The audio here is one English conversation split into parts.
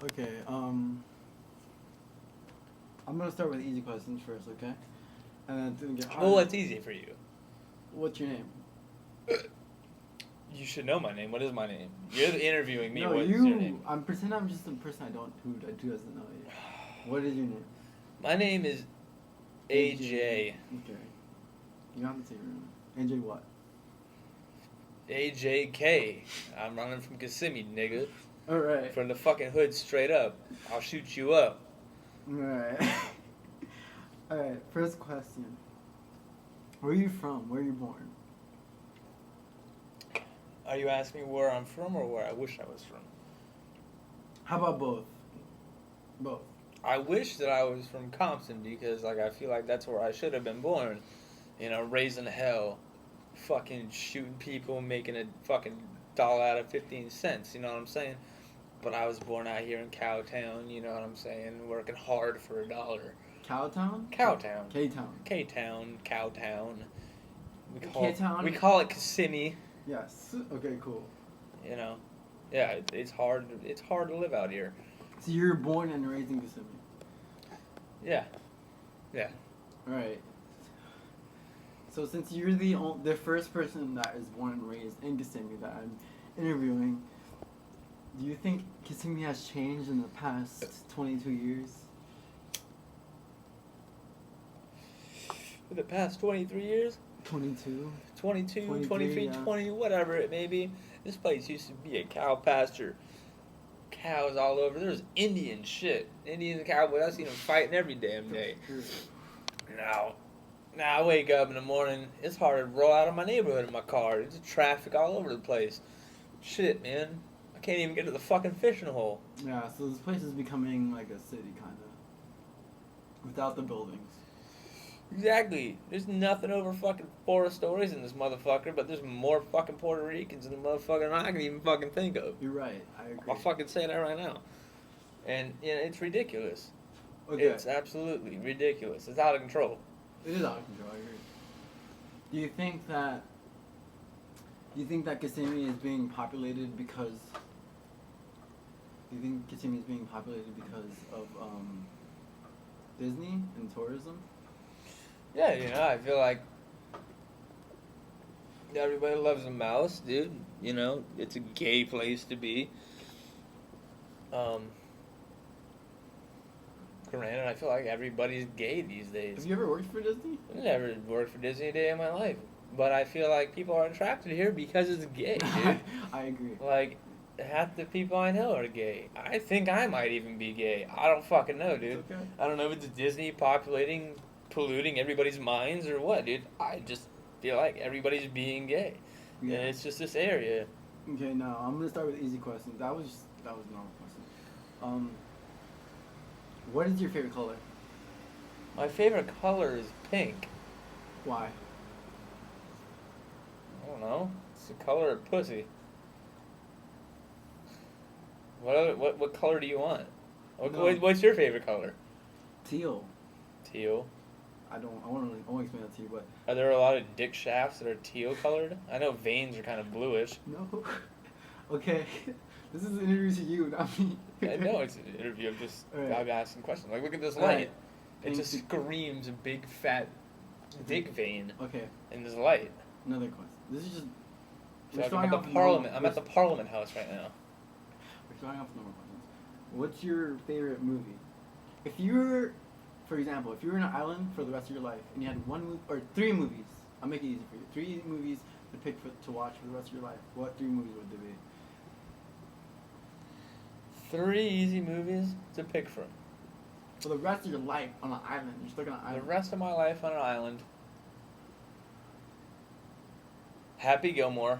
Okay. I'm gonna start with easy questions first, okay? And then it's gonna get harder. Well, what's easy for you? What's your name? You should know my name. What is my name? You're interviewing me. No, What's you. your name? I'm pretending I'm just a person who doesn't know you. What is your name? My name is AJ. Okay. You don't have to say your name. AJ what? AJK. I'm running from Kissimmee, nigga. All right. From the fucking hood straight up. I'll shoot you up. All right. All right. First question. Where are you from? Where are you born? Are you asking me where I'm from or where I wish I was from? How about both? Both. I wish that I was from Compton because, like, I feel like that's where I should have been born. You know, raising hell, fucking shooting people, making a fucking dollar out of 15 cents. You know what I'm saying? But I was born out here in Cowtown. You know what I'm saying? Working hard for a dollar. Cowtown? Cowtown. K-Town. K-Town. Cowtown. K-Town? We call it Kissimmee. Yes. Okay. Cool. You know, yeah, it's hard. It's hard to live out here. So you were born and raised in Kissimmee. Yeah. Yeah. All right. So since you're the first person that is born and raised in Kissimmee that I'm interviewing, do you think Kissimmee has changed in the past 22 years? For the past 23 years? 22? 22, 23, 23, yeah. 20, whatever it may be. This place used to be a cow pasture. Cows all over. There was Indian shit. Indians and cowboys. I seen them fighting every damn day. Now I wake up in the morning. It's hard to roll out of my neighborhood in my car. There's traffic all over the place. Shit, man. I can't even get to the fucking fishing hole. Yeah, so this place is becoming like a city, kind of. Without the buildings. Exactly. There's nothing over fucking 4 stories in this motherfucker, but there's more fucking Puerto Ricans in the motherfucker than I can even fucking think of. You're right. I agree. I'll fucking say that right now. And, you know, it's ridiculous. Okay. It's absolutely ridiculous. It's out of control. It is out of control, I agree. Do you think that Kissimmee is being populated because of Disney and tourism? Yeah, you know, I feel like everybody loves a mouse, dude. You know, it's a gay place to be. Granted, I feel like everybody's gay these days. Have you ever worked for Disney? I never worked for Disney a day in my life. But I feel like people are attracted here because it's gay, dude. I agree. Like, half the people I know are gay. I think I might even be gay. I don't fucking know, dude. It's okay. I don't know if it's Disney polluting everybody's minds or what, dude. I just feel like everybody's being gay. Yeah. And it's just this area. Okay, now I'm gonna start with easy questions. That was a normal question. What is your favorite color? My favorite color is pink. Why? I don't know. It's the color of pussy. What color do you want? No. What's your favorite color? Teal. Teal. I won't explain that to you, but Are there a lot of dick shafts that are teal colored? I know veins are kind of bluish. no. Okay, this is an interview to you, not me. I know it's an interview. I'm asking questions. Like, look at this light. Alright. It just screams a big fat dick vein Okay, in this light. another question. This is just. So we're I'm starting at off the with Parliament. normal- I'm at the Parliament House right now. We're starting off with normal questions. What's your favorite movie? If you were, for example, if you were on an island for the rest of your life and you had one movie or 3 movies, I'll make it easy for you. 3 movies to pick to watch for the rest of your life. What 3 movies would they be? 3 easy movies to pick from. For the rest of your life on an island, you're stuck on an The island. rest of my life on an island. Happy Gilmore.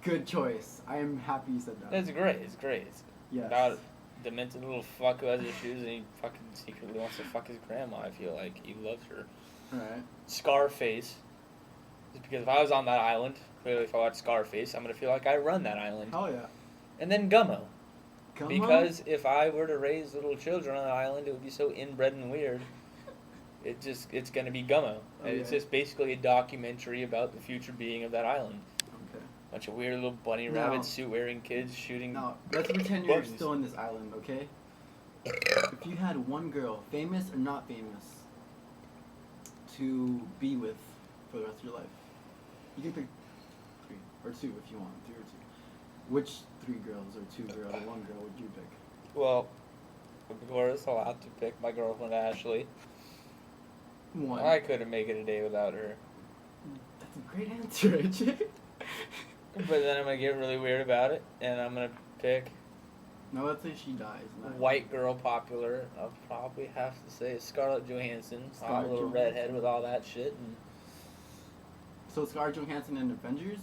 Good choice. I am happy you said that. It's great. It's great. It's Yes. about a demented little fuck who has issues and he fucking secretly wants to fuck his grandma. I feel like he loves her. Alright. Scarface. Just because if I was on that island, clearly if I watch Scarface, I'm gonna feel like I run that island. Hell yeah. And then Gummo. Come Because if I were to raise little children on the island, it would be so inbred and weird. It's gonna be Gummo. And it's Okay. just basically a documentary about the future being of that island. Okay. Bunch of weird little bunny No. rabbit suit wearing kids shooting. Now, let's pretend you're Buttons. still on this island, okay? If you had one girl, famous or not famous, to be with for the rest of your life, you can pick 3 or 2 if you want, 3 or 2. Which 3 girls or 2 girls or 1 girl would you pick? Well, of course, I'll have to pick my girlfriend Ashley. 1. I couldn't make it a day without her. That's a great answer, AJ. But then I'm gonna get really weird about it, and I'm gonna pick Now let's say she dies. white girl popular. I'll probably have to say Scarlett Johansson, hot Scarlett little Johansson. redhead with all that shit. And So Scarlett Johansson in Avengers?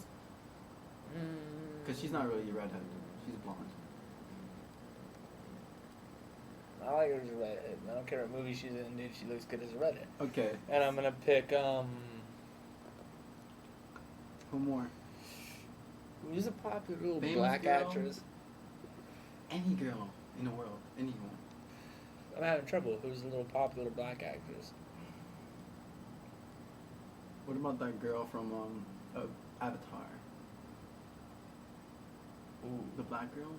Because she's not really a redhead. She's blonde. I like her as a redhead. I don't care what movie she's in, dude. She looks good as a redhead. Okay. And I'm gonna pick Who more? who's a popular little Famous black girl? actress? Any girl in the world. Anyone. I'm having trouble. Who's a little popular black actress? What about that girl from Avatar? Ooh. The black girl?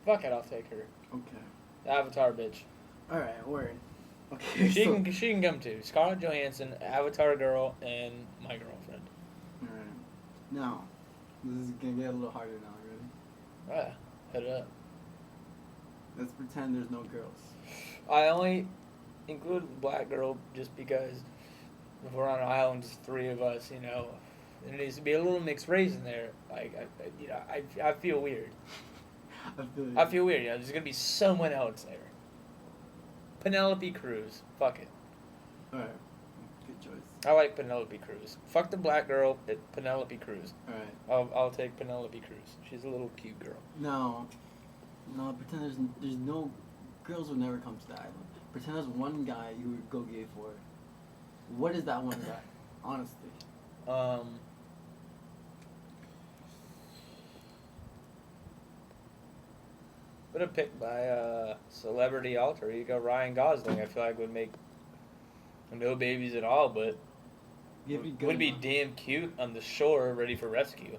Fuck it, I'll take her. Okay. Avatar bitch. Alright, word. Okay, She so... can come too. Scarlett Johansson, Avatar girl, and my girlfriend. Alright. Now, this is gonna get a little harder now, ready? Hit it up. Let's pretend there's no girls. I only included the black girl just because if we're on an island, just 3 of us, you know, there needs to be a little mixed race in there. Like, I feel weird. I feel weird, you know, there's gonna be someone else there. Penelope Cruz. Fuck it. Alright. Good choice. I like Penelope Cruz. Fuck the black girl, Penelope Cruz. Alright. I'll take Penelope Cruz. She's a little cute girl. No, pretend there's no girls would never come to the island. Pretend there's one guy you would go gay for. What is that one guy? Honestly. Would have picked by celebrity alter ego Ryan Gosling. I feel like would make no babies at all, but would be damn cute on the shore, ready for rescue.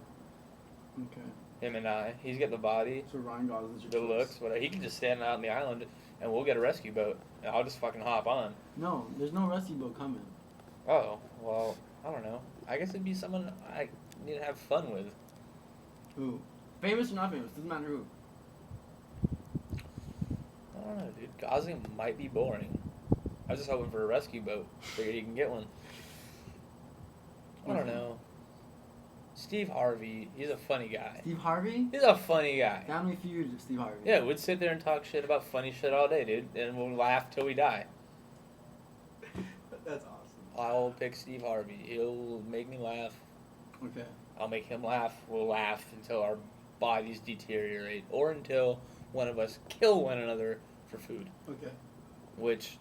Okay. Him and I. He's got the body, So Ryan Gosling's your the choice. looks, whatever. He can just stand out on the island, and we'll get a rescue boat. And I'll just fucking hop on. No, there's no rescue boat coming. Oh, well, I don't know. I guess it'd be someone I need to have fun with. Who? Famous or not famous? Doesn't matter who. I don't know, dude. Gosling might be boring. I was just hoping for a rescue boat. Figured he can get one. I don't know. Steve Harvey, he's a funny guy. Steve Harvey? He's a funny guy. Family Feud of Steve Harvey. Yeah, we'd sit there and talk shit about funny shit all day, dude, and we'll laugh till we die. That's awesome. I'll pick Steve Harvey. He'll make me laugh. Okay. I'll make him laugh. We'll laugh until our bodies deteriorate, or until one of us kill one another for food. Okay. Which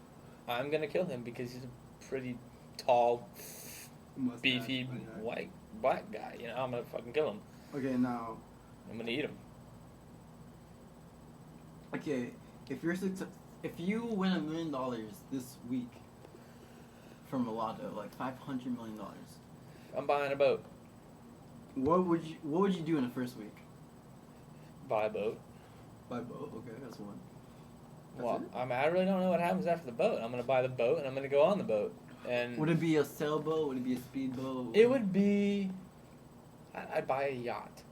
I'm gonna kill him because he's a pretty tall, Mustache, beefy, okay. white, black guy. You know, I'm gonna fucking kill him. Okay, now. I'm gonna eat him. Okay, if you win $1 million this week from a lotto, like $500 million, I'm buying a boat. what would you do in the first week? Buy a boat. Buy a boat. Okay, that's one. That's Well, it? I really don't know what happens after the boat. I'm gonna buy the boat and I'm gonna go on the boat. And Would it be a sailboat? Would it be a speedboat? it would be. I'd buy a yacht.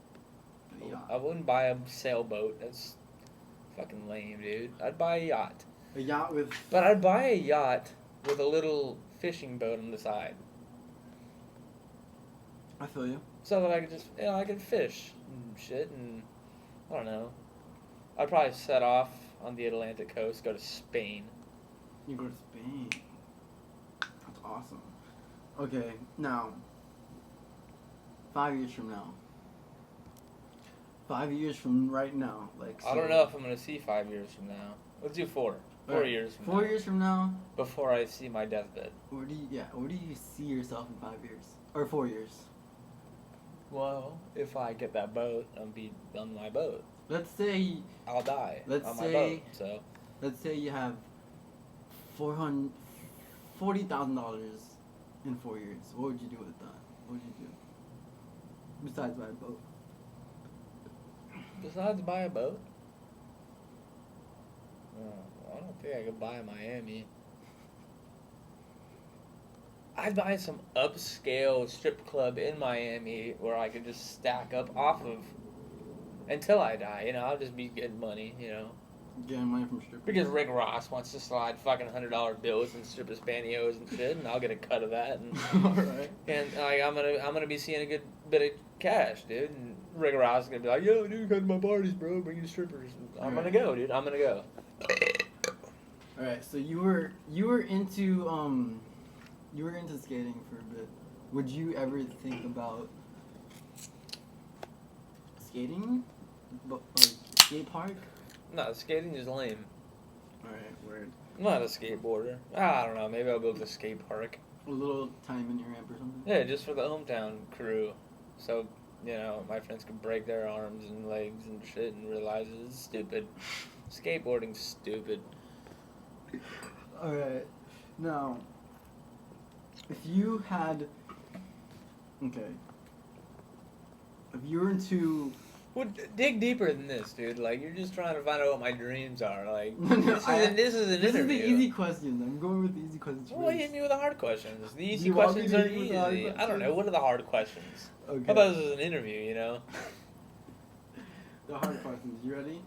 A yacht. I wouldn't buy a sailboat. That's fucking lame, dude. I'd buy a yacht. A yacht with. But I'd buy a yacht with a little fishing boat on the side. I feel you. So that I could just, I could fish and shit, and I don't know. I'd probably set off on the Atlantic coast, go to Spain. You go to Spain. That's awesome. Okay, now. 5 years from now. 5 years from right now, like. I don't know if I'm gonna see 5 years from now. Let's do 4. 4 Alright, years from 4 now. years from now. Before I see my deathbed. Where do you see yourself in 5 years or 4 years? Well, if I get that boat, I'll be on my boat. Let's say I'll die Let's on my say- boat. So you have $40,000 in 4 years. What would you do with that? What would you do? Besides buy a boat. Besides buy a boat? I don't think I could buy a Miami. I'd buy some upscale strip club in Miami where I could just stack up off of until I die. You know, I'll just be getting money, you know. Getting money from strippers. Because Rick Ross wants to slide fucking $100 bills and strippers' pantyhose and shit, and I'll get a cut of that. And Alright. and like I'm gonna be seeing a good bit of cash, dude. And Rick Ross is gonna be like, yo, dude, come to my parties, bro. Bring your strippers. I'm gonna go, dude. I'm gonna go. Alright, so you were into skating for a bit. Would you ever think about skating? Like skate park? No, skating is lame. Alright, word. I'm not a skateboarder. I don't know. Maybe I'll build a skate park. A little tiny mini ramp or something? Yeah, just for the hometown crew. So, you know, my friends can break their arms and legs and shit and realize it's stupid. Skateboarding's stupid. Alright. Now, if you had... Okay. If you were into... Well, dig deeper than this, dude. Like, you're just trying to find out what my dreams are. Like, No, this is an This interview. is the easy questions. I'm going with the easy questions Well, first. hit me with the hard questions. The easy you want me questions to are hit you with the hard easy. I don't questions? know. What are the hard questions? Okay. How about this is an interview, you know? The hard questions. You ready?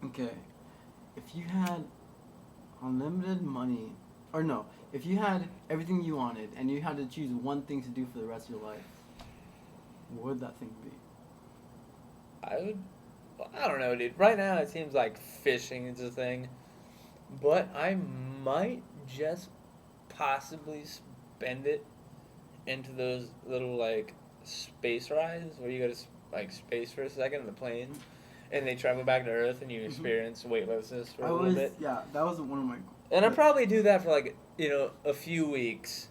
Okay. If you had unlimited money, or no, if you had everything you wanted and you had to choose one thing to do for the rest of your life, what would that thing be? I don't know, dude. Right now it seems like fishing is a thing, but I might just possibly spend it into those little like space rides where you go to like space for a second in the plane, and they travel back to Earth and you experience weightlessness for a little bit. Yeah, that was one of my. And I'd probably do that for like, you know, a few weeks.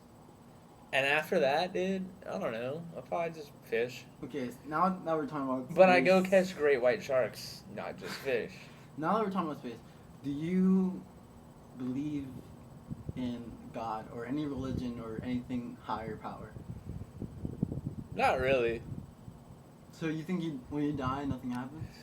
And after that, dude, I don't know. I'll probably just fish. Okay, now we're talking about. But I space. go catch great white sharks, not just fish. Now that we're talking about space, do you believe in God or any religion or anything higher power? Not really. So you think when you die, nothing happens?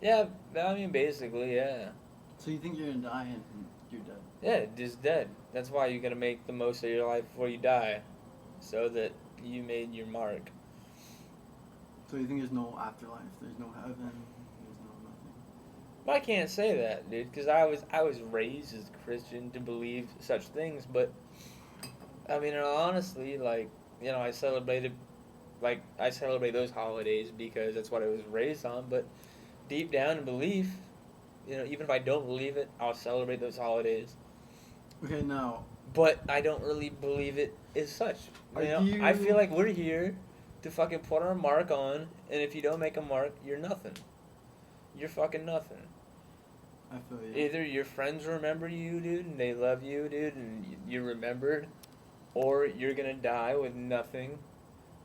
Yeah, I mean, basically, yeah. So you think you're gonna die and you're dead? Yeah, just dead. That's why you gotta make the most of your life before you die, so that you made your mark. So you think there's no afterlife? There's no heaven? There's no nothing? But I can't say that, dude, because I was raised as a Christian to believe such things. But I mean, honestly, like, you know, I celebrate those holidays because that's what I was raised on. But deep down in belief, you know, even if I don't believe it, I'll celebrate those holidays. Okay, now. But I don't really believe it as such. You know, you- I feel like we're here to fucking put our mark on, and if you don't make a mark, you're nothing. You're fucking nothing. I feel you. Either your friends remember you, dude, and they love you, dude, and you're remembered, or you're gonna die with nothing,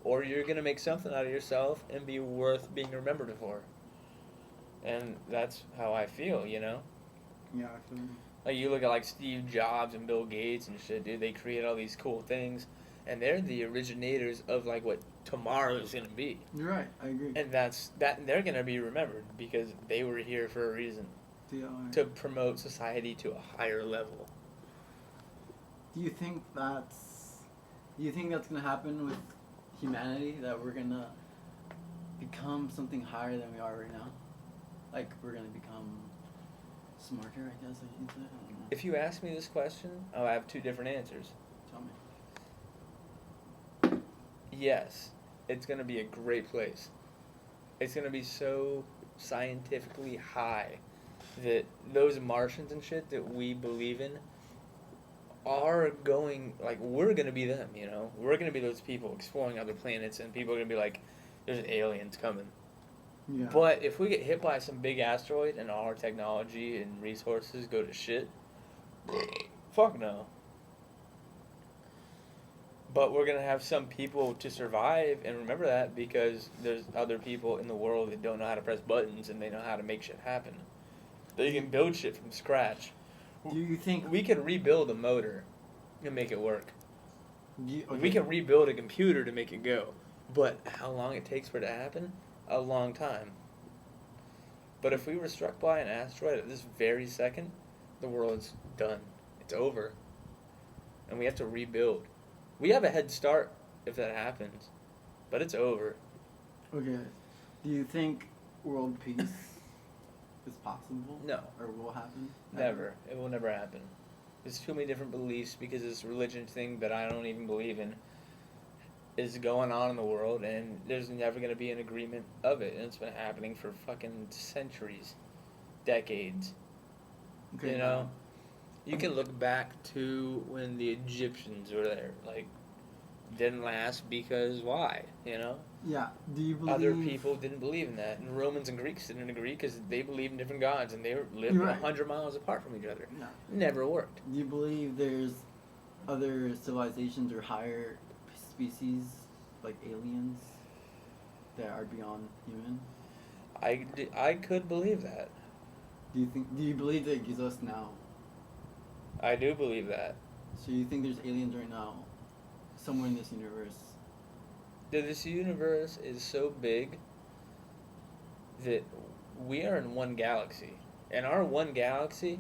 or you're gonna make something out of yourself and be worth being remembered for. And that's how I feel, you know? Yeah, I feel you. Like, you look at, like, Steve Jobs and Bill Gates and shit, dude. They create all these cool things, and they're the originators of, like, what tomorrow is going to be. You're right, I agree. And they're going to be remembered because they were here for a reason, to promote society to a higher level. Do you think that's gonna happen with humanity? That we're gonna become something higher than we are right now? Like, we're gonna become smarter, I guess, like you said? I don't know. If you ask me this question, I'll have two different answers. Tell me. Yes, it's going to be a great place. It's going to be so scientifically high that those Martians and shit that we believe in are going, like, we're going to be them, you know? We're going to be those people exploring other planets, and people are going to be like, there's aliens coming. Yeah. But if we get hit by some big asteroid and all our technology and resources go to shit, fuck no. But we're going to have some people to survive, and remember that, because there's other people in the world that don't know how to press buttons and they know how to make shit happen. They can build shit from scratch. Do you think We could rebuild a motor and make it work. We can rebuild a computer to make it go, but how long it takes for it to happen? A long time. But if we were struck by an asteroid at this very second, the world's done. It's over. And we have to rebuild. We have a head start if that happens, but it's over. Okay. Do you think world peace is possible? No. Or will happen? Never. It will never happen. There's too many different beliefs because this religion thing that I don't even believe in is going on in the world, and there's never going to be an agreement of it. And it's been happening for fucking centuries, decades. Okay, You know? You can look back to when the Egyptians were there. Like, didn't last because why? You know? Yeah. Do you believe... Other people didn't believe in that. And Romans and Greeks didn't agree because they believed in different gods, and they lived You're right. 100 miles apart from each other. No. Never worked. Do you believe there's other civilizations or higher species, like aliens, that are beyond human? I could believe that. Do you believe that exist now? I do believe that. So you think there's aliens right now, somewhere in this universe? This universe is so big that we are in one galaxy. And our one galaxy,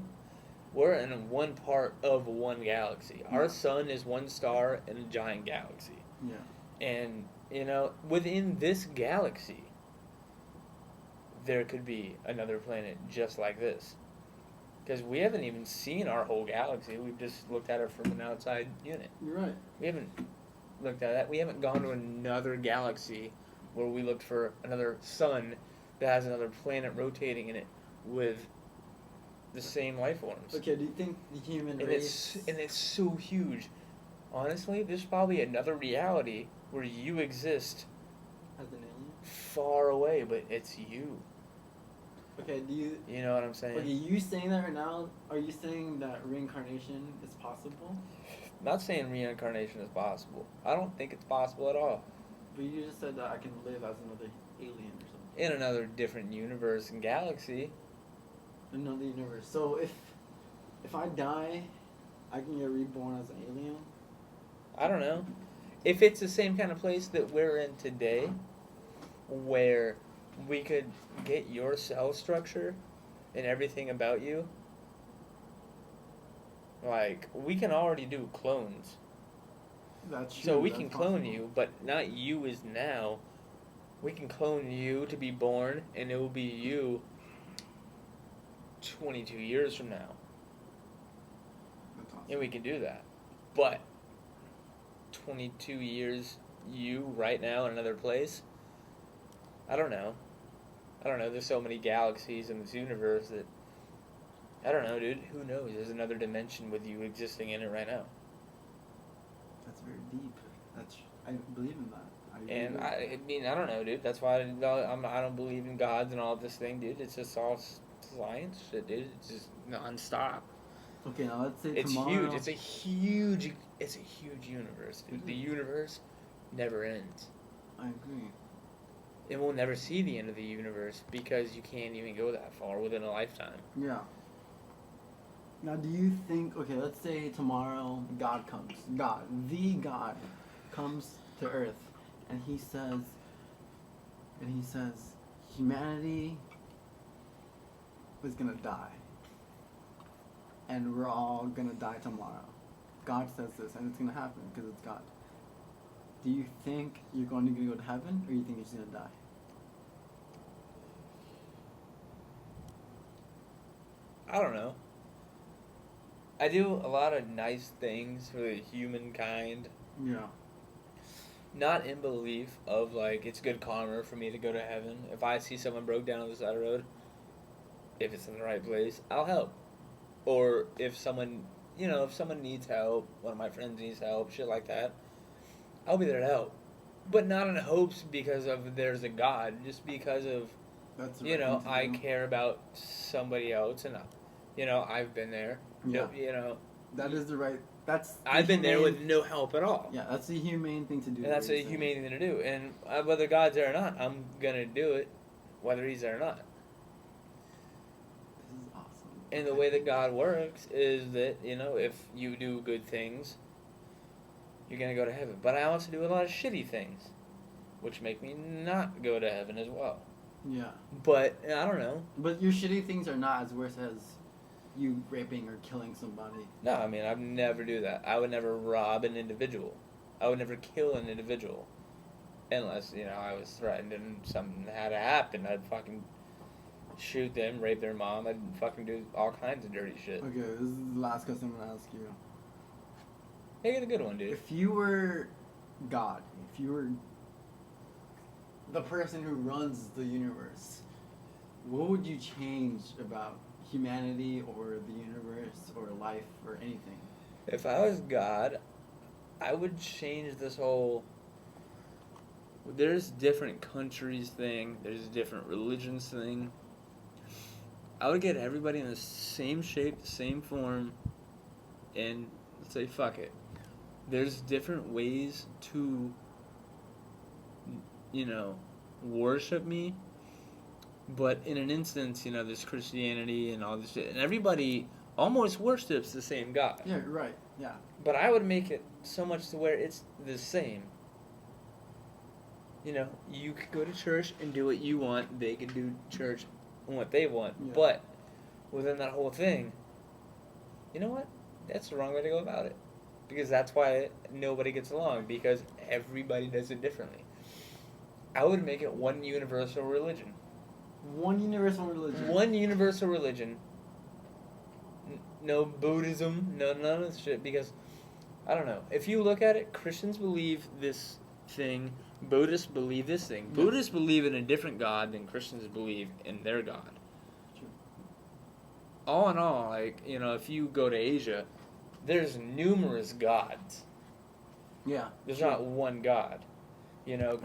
we're in one part of one galaxy. Our sun is one star in a giant galaxy. Yeah. And, you know, within this galaxy, there could be another planet just like this. Because we haven't even seen our whole galaxy. We've just looked at it from an outside unit. You're right. We haven't looked at that. We haven't gone to another galaxy where we looked for another sun that has another planet rotating in it with the same life forms. Okay, do you think the human race... And it's so huge. Honestly, there's probably another reality where you exist as an alien? far away, but it's you. Okay, do you... You know what I'm saying? Okay, you saying that right now, are you saying that reincarnation is possible? I'm not saying reincarnation is possible. I don't think it's possible at all. But you just said that I can live as another alien or something. In another different universe and galaxy. Another universe. So if I die, I can get reborn as an alien? I don't know. If it's the same kind of place that we're in today, where we could get your cell structure and everything about you, like, we can already do clones. That's true. So we that's can clone possible. you, but not you as now. We can clone you to be born, and it will be you 22 years from now. That's awesome. And we can do that. But 22 years, you right now in another place, I don't know. There's so many galaxies in this universe that, I don't know, dude. Who knows? There's another dimension with you existing in it right now. That's very deep. I believe in that. And I mean, I don't know, dude. That's why I don't believe in gods and all this thing, dude. It's just all science shit, dude. It's just nonstop. Okay, now let's say It's tomorrow... huge. It's a huge universe, dude. The universe never ends. I agree. And we'll never see the end of the universe because you can't even go that far within a lifetime. Yeah. Now, do you think... Okay, let's say tomorrow God comes. The God, comes to Earth, and he says, humanity is gonna die. And we're all gonna die tomorrow. God says this, and it's gonna happen because it's God. Do you think you're going to go to heaven, or you think you're just gonna die? I don't know. I do a lot of nice things for the humankind. Yeah. Not in belief of, like, it's good karma for me to go to heaven. If I see someone broke down on the side of the road, if it's in the right place, I'll help. Or if someone needs help, one of my friends needs help, shit like that, I'll be there to help. But not in hopes because of there's a God, just because of, That's the right thing to I do. care about somebody else, and, I've been there. Yeah. That is the right... I've been there with no help at all. Yeah, that's the humane thing to do. And that's a humane thing to do. And whether God's there or not, I'm going to do it, whether he's there or not. This is awesome. And the way that God works is that, if you do good things, you're gonna go to heaven. But I also do a lot of shitty things, which make me not go to heaven as well. Yeah. But I don't know. But your shitty things are not as worse as you raping or killing somebody. No, I mean, I'd never do that. I would never rob an individual. I would never kill an individual. Unless, I was threatened and something had to happen. I'd fucking shoot them, rape their mom. I'd fucking do all kinds of dirty shit. Okay, this is the last question I'm gonna ask you. Make it a good one, dude. If you were God, if you were the person who runs the universe, what would you change about humanity or the universe or life or anything? If I was God, I would change this whole... There's different countries thing. There's different religions thing. I would get everybody in the same shape, the same form, and say, fuck it. There's different ways to, worship me. But in an instance, there's Christianity and all this shit. And everybody almost worships the same God. Yeah, right. Yeah. But I would make it so much to where it's the same. You could go to church and do what you want. They can do church and what they want. Yeah. But within that whole thing, you know what? That's the wrong way to go about it. Because that's why nobody gets along. Because everybody does it differently. I would make it one universal religion. One universal religion. One universal religion. No Buddhism. No none of this shit. Because, I don't know. If you look at it, Christians believe this thing. Buddhists believe this thing. Yeah. Buddhists believe in a different God than Christians believe in their God. True. All in all, if you go to Asia, there's numerous gods. Yeah. There's True. not one God.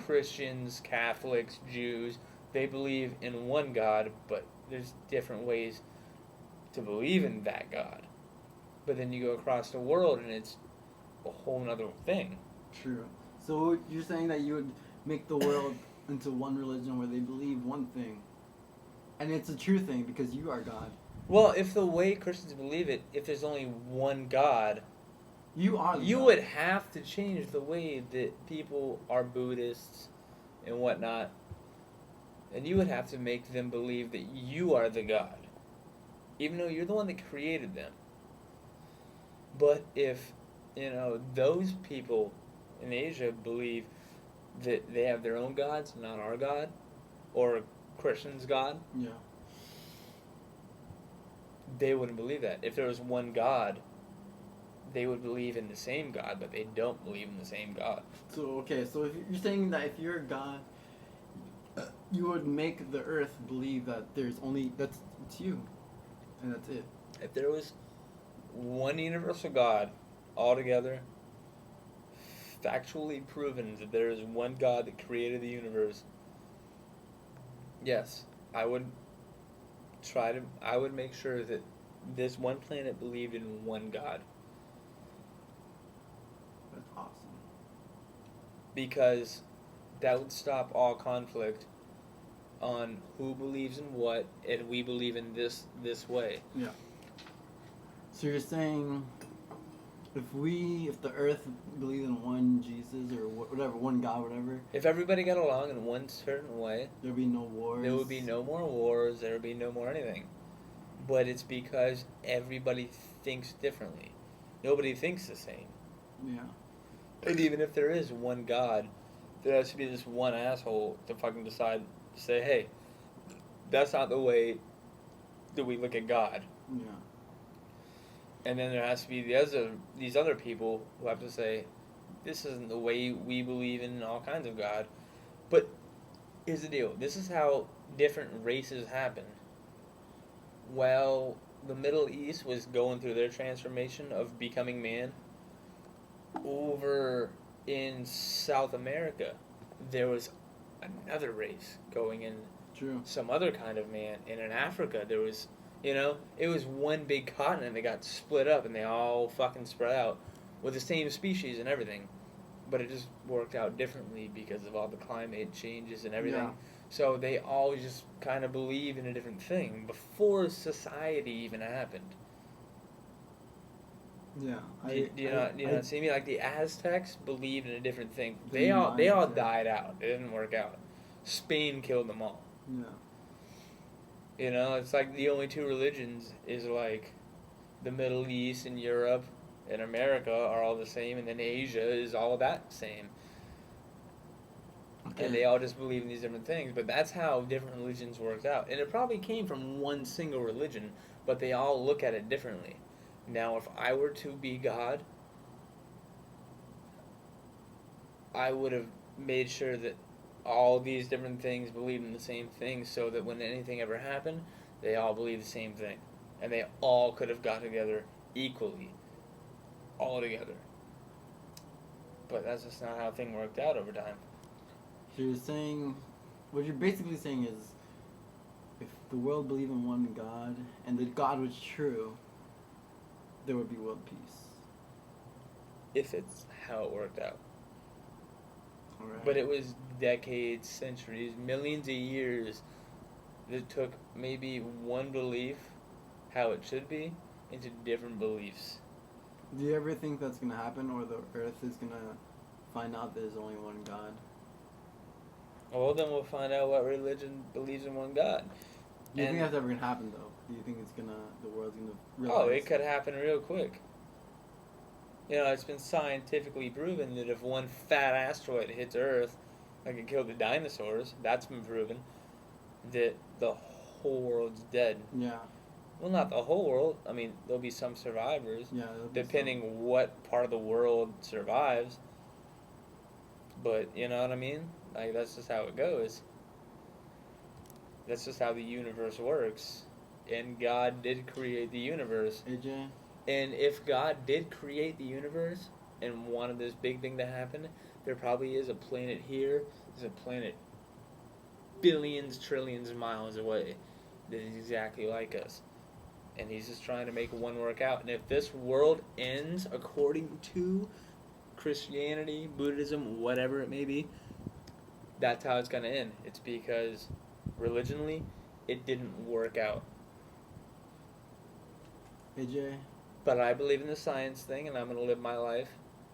Christians, Catholics, Jews, they believe in one God, but there's different ways to believe in that God. But then you go across the world and it's a whole nother thing. True. So you're saying that you would make the world into one religion where they believe one thing, and it's a true thing because you are God. Well, if the way Christians believe it, if there's only one God, You are. The you God. would have to change the way that people are Buddhists and whatnot. And you would have to make them believe that you are the God. Even though you're the one that created them. But if, those people in Asia believe that they have their own gods, not our God, or Christians' God, Yeah. they wouldn't believe that. If there was one God, they would believe in the same God, but they don't believe in the same God. So so if you're saying that if you're God, you would make the earth believe that it's you, and that's it. If there was one universal God altogether, factually proven that there is one God that created the universe, yes, I would make sure that this one planet believed in one God. That's awesome. Because that would stop all conflict on who believes in what, and we believe in this way. Yeah. So you're saying if the earth believed in one Jesus or whatever, one God, whatever, If everybody got along in one certain way, there'd be no wars. there would be no more wars, there would be no more anything. But it's because everybody thinks differently. Nobody thinks the same. Yeah. And even if there is one God, there has to be this one asshole to fucking decide to say, hey, that's not the way that we look at God. Yeah. And then there has to be these other people who have to say, this isn't the way we believe in all kinds of God. But here's the deal. This is how different races happen. While the Middle East was going through their transformation of becoming man, over in South America, there was another race going in True. some other kind of man. And in Africa, there was, it was one big continent that got split up and they all fucking spread out with the same species and everything. But it just worked out differently because of all the climate changes and everything. Yeah. So they all just kind of believe in a different thing before society even happened. Yeah. Do you not see me? Like the Aztecs believed in a different thing. The They all Mayans, yeah. died out. It didn't work out. Spain killed them all. Yeah. You know, it's like the only two religions is like the Middle East and Europe and America are all the same, and then Asia is all that same. Okay. And they all just believe in these different things. But that's how different religions worked out. And it probably came from one single religion, but they all look at it differently. Now, if I were to be God, I would have made sure that all these different things believed in the same thing so that when anything ever happened, they all believed the same thing. And they all could have got together equally. All together. But that's just not how things worked out over time. So you're saying, what you're basically saying is, if the world believed in one God, and that God was true, there would be world peace. If it's how it worked out. Alright. But it was decades, centuries, millions of years that took maybe one belief, how it should be, into different beliefs. Do you ever think that's gonna happen, or the Earth is gonna find out there's only one God? Well, then we'll find out what religion believes in one God. Do you And- think that's ever gonna happen, though? Do you think the world's gonna realize? Oh, it could happen real quick. You know, it's been scientifically proven that if one fat asteroid hits Earth, like it killed the dinosaurs, that's been proven, that the whole world's dead. Yeah. Well, not the whole world. I mean, there'll be some survivors, Yeah. that'll be depending what part of the world survives. But, you know what I mean? Like, that's just how it goes. That's just how the universe works. And God did create the universe. some- AJ. And if God did create the universe and wanted this big thing to happen, there probably is a planet here. There's a planet billions, trillions of miles away that is exactly like us. And he's just trying to make one work out. And if this world ends according to Christianity, Buddhism, whatever it may be, that's how it's going to end. It's because religionally, it didn't work out. AJ. But I believe in the science thing, and I'm going to live my life.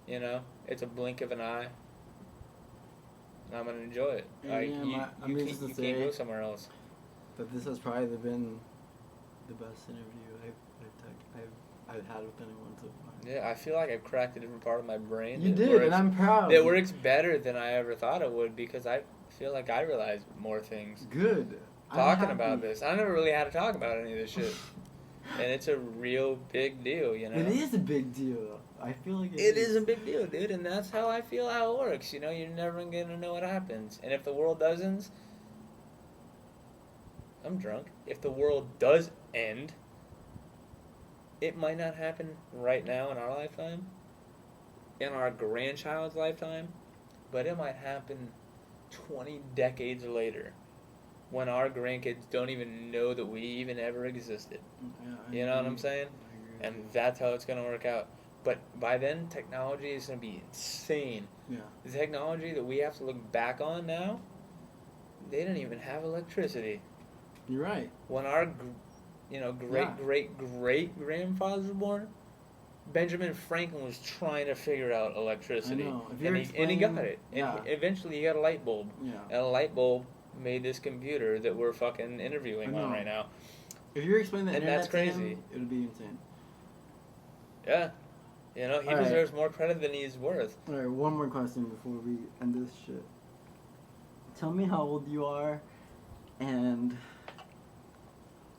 You know, it's a blink of an eye. And I'm going to enjoy it. Yeah, Like, I mean, just to you can't say- go somewhere else. But this has probably been the best interview I've had with anyone so far. Yeah, I feel like I've cracked a different part of my brain. You that did, works- and I'm proud. It works better than I ever thought it would because I feel like I realize more things Good. I'm talking happy. about this. I never really had to talk about any of this shit. And it's a real big deal, you know? It is a big deal. I feel like It is a big deal, dude, and that's how I feel how it works. You know, you're never gonna know what happens. And if the world doesn't, I'm drunk. If the world does end, it might not happen right now in our lifetime, in our grandchild's lifetime, but it might happen 20 decades later when our grandkids don't even know that we even ever existed. Yeah, I You know what I'm agree. saying? I agree with And you. that's how it's going to work out. But by then, technology is going to be insane. Yeah. The technology that we have to look back on now, they didn't even have electricity. You're right. When our, great grandfathers were born, Benjamin Franklin was trying to figure out electricity. I know. If you're And he got explaining- it. yeah. And eventually he got a light bulb. Yeah. And a light bulb made this computer that we're fucking interviewing I on know. right now. If you're explaining the And internet that's to him, crazy. it would be insane. Yeah. You know, he All right. deserves more credit than he's worth. All right, one more question before we end this shit. Tell me how old you are, and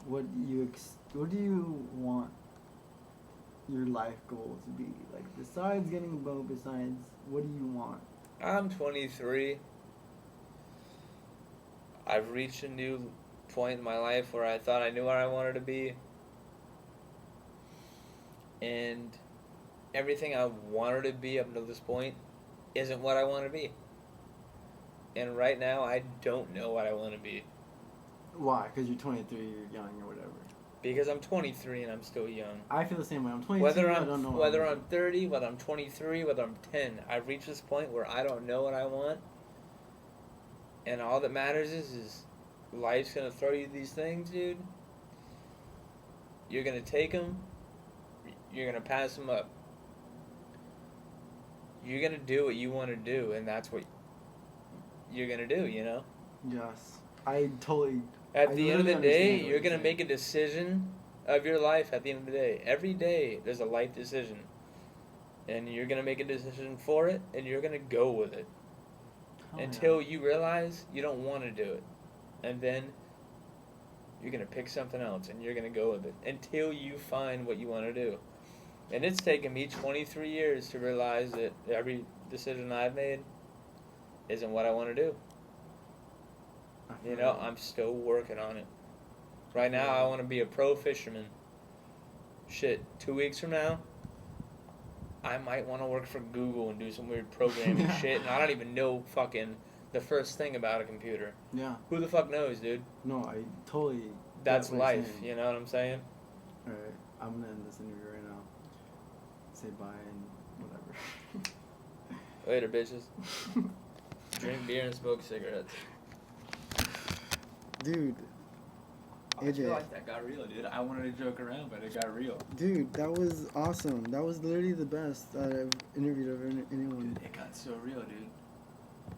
what do you want your life goal to be? Like, besides getting a boat, what do you want? I'm 23. I've reached a new point in my life where I thought I knew where I wanted to be. And everything I wanted to be up until this point isn't what I want to be. And right now, I don't know what I want to be. Why? Because you're 23, you're young, or whatever. Because I'm 23 and I'm still young. I feel the same way. I'm 22, Whether I don't know. what whether I'm I'm 30, whether I'm 23, whether I'm 10, I've reached this point where I don't know what I want. And all that matters is life's gonna throw you these things, dude. You're gonna take them. You're gonna pass them up. you're gonna do what you want to do, and that's what you're gonna do. You know. Yes, I totally. At I the end of the literally day, understand what you're gonna saying. make a decision of your life. At the end of the day, every day there's a life decision, and you're gonna make a decision for it, and you're gonna go with it Oh, until you realize you don't want to do it, and then you're gonna pick something else, and you're gonna go with it until you find what you want to do. And it's taken me 23 years to realize that every decision I've made isn't what I want to do. yeah. You know, I'm still working on it. Right now, I want to be a pro fisherman. Shit, 2 weeks from now, I might want to work for Google and do some weird programming shit, and I don't even know fucking the first thing about a computer. Yeah. Who the fuck knows, dude? No, I totally. That's get what you're life, saying. you know what I'm saying? All right, I'm gonna end this interview right now. Say bye and whatever. Later, bitches. Drink beer and smoke cigarettes. Dude. I AJ. feel like that got real, dude. I wanted to joke around, but it got real. Dude, that was awesome. That was literally the best I've interviewed of anyone. Dude, it got so real, dude.